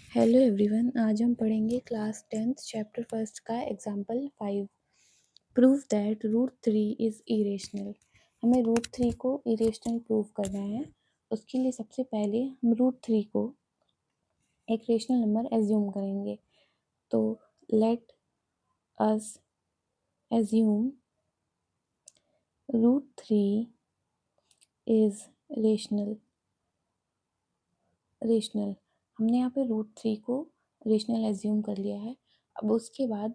Hello everyone, आज हम पढ़ेंगे क्लास 10th चैप्टर फर्स्ट का example 5। Prove that root 3 is irrational. हमें रूट 3 को इरेशनल प्रूव करना है। उसके लिए सबसे पहले हम रूट 3 को एक रेशनल नंबर एज्यूम करेंगे। तो let us assume root 3 is rational. हमने यहाँ पे रूट 3 को रेशनल एज्यूम कर लिया है। अब उसके बाद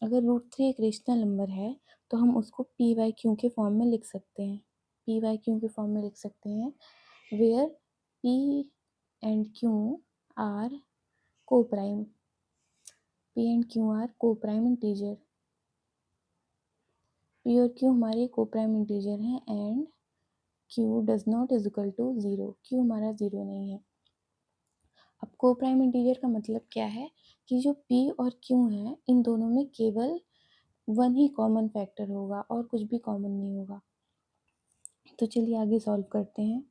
अगर रूट 3 एक रेशनल नंबर है तो हम उसको पी वाई क्यू के फॉर्म में लिख सकते हैं। पी वाई क्यू के फॉर्म में लिख सकते हैं where P and Q are coprime. P and Q are coprime integer. P और क्यू हमारे को प्राइम इंटीजर हैं and Q does not is equal to zero. Q हमारा zero नहीं है। अब को प्राइम इंटीजर का मतलब क्या है कि जो p और q है इन दोनों में केवल वन ही कॉमन फैक्टर होगा और कुछ भी कॉमन नहीं होगा। तो चलिए आगे सॉल्व करते हैं।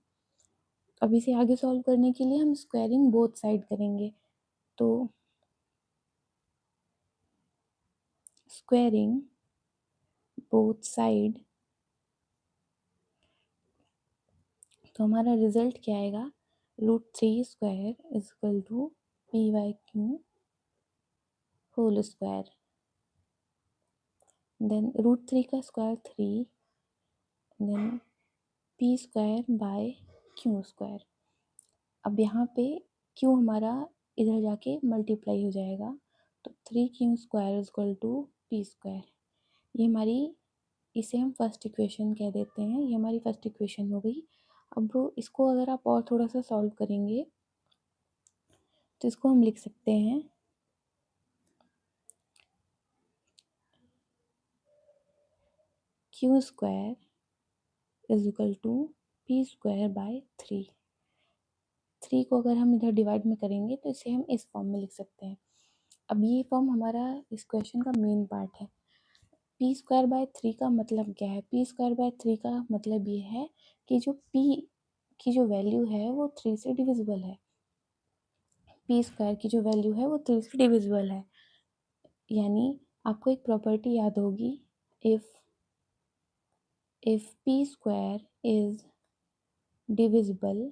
अब इसे आगे सॉल्व करने के लिए हम स्क्वायरिंग बोथ साइड करेंगे। तो स्क्वायरिंग बोथ साइड, तो हमारा रिजल्ट क्या आएगा, root 3 square is equal to P by Q whole square. Then root 3 का square 3, then P square by Q square. अब यहाँ पे क्यू हमारा इधर जाके मल्टीप्लाई हो जाएगा, तो 3 Q square is equal to P square. ये हमारी, इसे हम फर्स्ट इक्वेशन कह देते हैं। ये हमारी फर्स्ट इक्वेशन हो गई। अब इसको अगर आप और थोड़ा सा सॉल्व करेंगे तो इसको हम लिख सकते हैं Q square is equal to P square by 3। 3 को अगर हम इधर डिवाइड में करेंगे तो इसे हम इस फॉर्म में लिख सकते हैं। अब ये फॉर्म हमारा इस क्वेश्चन का मेन पार्ट है। पी स्क्वायर बाय 3 का मतलब क्या है? पी स्क्वायर बाय 3 का मतलब ये है कि जो पी की जो वैल्यू है वो 3 से डिविजिबल है। पी स्क्वायर की जो वैल्यू है वो 3 से डिविजिबल है। यानी आपको एक प्रॉपर्टी याद होगी, if P square is divisible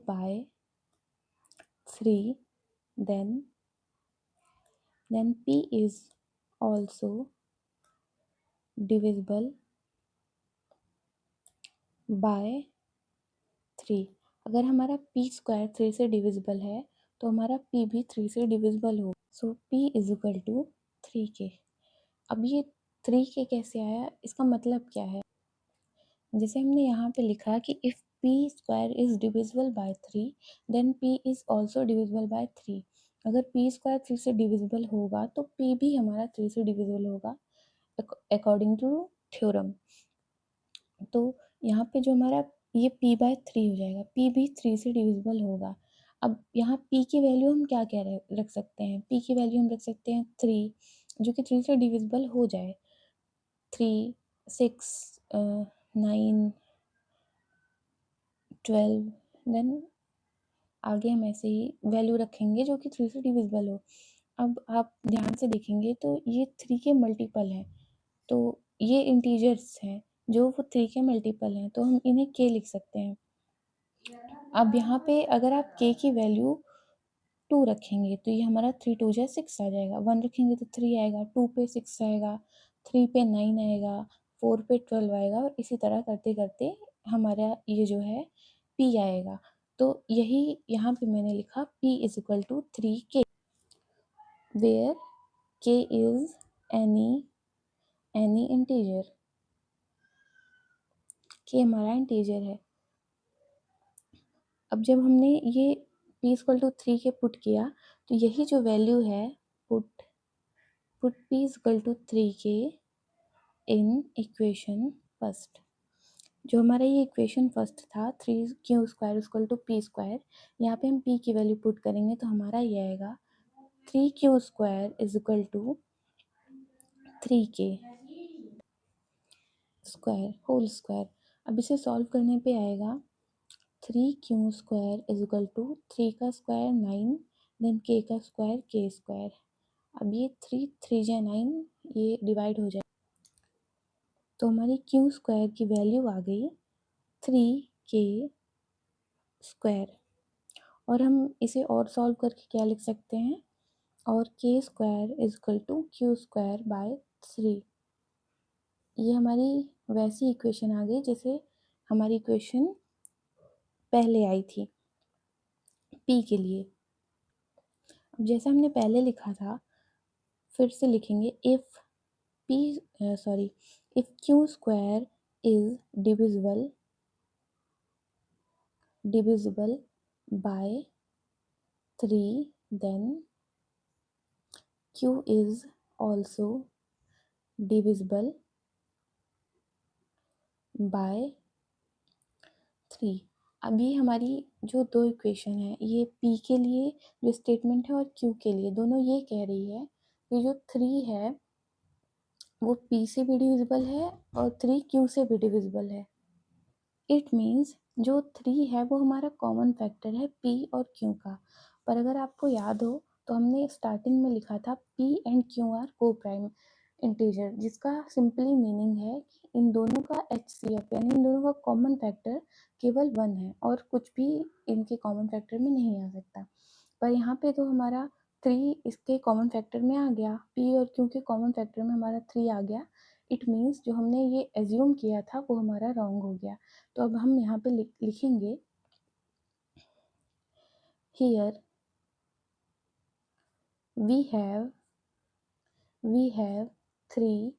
by 3 then p is also divisible by 3। अगर हमारा p स्क्वायर 3 से डिविजिबल है तो हमारा p भी 3 से डिविजिबल हो। So p is equal to 3k। अब ये 3k कैसे आया, इसका मतलब क्या है? जैसे हमने यहाँ पे लिखा कि if p square is divisible by 3 then p is also divisible by 3। अगर p स्क्वायर 3 से डिविजिबल होगा तो p भी हमारा 3 से डिविजिबल होगा अकॉर्डिंग टू थ्योरम। तो यहाँ पे जो हमारा ये p बाय 3 हो जाएगा, p भी 3 से डिविजिबल होगा। अब यहाँ p की वैल्यू हम क्या क्या रख सकते हैं? p की वैल्यू हम रख सकते हैं 3, जो कि 3 से डिविजिबल हो जाए। 3, 6, 9, 12, देन आगे हम ऐसे ही वैल्यू रखेंगे जो कि 3 से डिविजिबल हो। अब आप ध्यान से देखेंगे तो ये 3 के मल्टीपल हैं, तो ये इंटीजर्स हैं जो वो 3 के मल्टीपल हैं, तो हम इन्हें k लिख सकते हैं। अब यहाँ पे अगर आप k की वैल्यू 2 रखेंगे तो ये हमारा 3 2 जा 6 आ जाएगा। 1 रखेंगे तो 3 आएगा, 2 पे 6 आएगा, 3 पे 9 आएगा, 4 पे 12 आएगा, और इसी तरह करते करते हमारा ये जो है p आएगा। तो यही यहाँ पे मैंने लिखा p is equal to 3k, where k is any integer. k हमारा इंटीजर है। अब जब हमने ये p equal to 3k put किया तो यही जो वैल्यू है, put p equal to 3k in equation first. जो हमारा ये इक्वेशन फर्स्ट था 3q square equal to p square, यहाँ पे हम p की वैल्यू पुट करेंगे तो हमारा ये आएगा 3q square is equal to 3k square whole square. अब इसे सॉल्व करने पे आएगा 3q² इज इक्वल टू 3 का स्क्वायर 9, देन k का स्क्वायर k²। अब ये 3 जा 9 ये डिवाइड हो जाए तो हमारी q² की वैल्यू आ गई 3k²। और हम इसे और सॉल्व करके क्या लिख सकते हैं, और k² is equal to q²/3। ये हमारी वैसी इक्वेशन आ गई जैसे हमारी इक्वेशन पहले आई थी p के लिए। अब जैसा हमने पहले लिखा था फिर से लिखेंगे, if q² is divisible by 3, then q is also divisible by 3। अब ये हमारी जो दो इक्वेशन है, ये p के लिए जो स्टेटमेंट है और q के लिए, दोनों ये कह रही है कि जो 3 है वो p से भी डिविजिबल है और 3 q से भी डिविजिबल है। इट मीन्स जो 3 है वो हमारा कॉमन फैक्टर है p और q का। पर अगर आपको याद हो तो हमने स्टार्टिंग में लिखा था p and q are coprime integer, जिसका सिंपली मीनिंग है कि इन दोनों का HCF यानी इन दोनों का कॉमन फैक्टर केवल 1 है और कुछ भी इनके कॉमन फैक्टर में नहीं आ सकता। पर यहाँ पे तो हमारा 3 इसके कॉमन फैक्टर में आ गया, p और q के कॉमन फैक्टर में हमारा 3 आ गया। इट मीन्स जो हमने ये एज्यूम किया था वो हमारा रॉन्ग हो गया। तो अब हम यहाँ पे लिखेंगे, here we have 3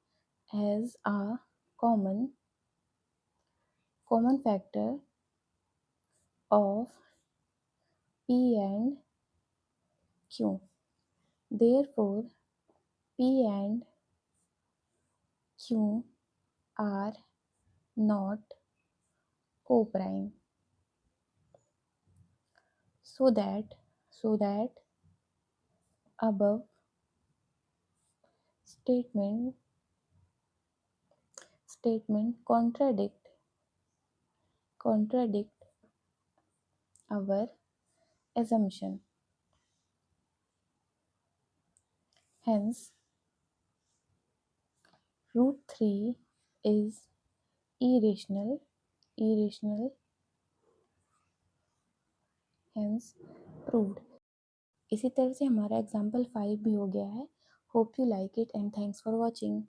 as a common factor of p and q. Therefore p and q are not co-prime, so that above statement contradict our assumption. Hence √3 is irrational, hence proved। इसी तरह से हमारा एग्जाम्पल 5 भी हो गया है। Hope you like it and thanks for watching.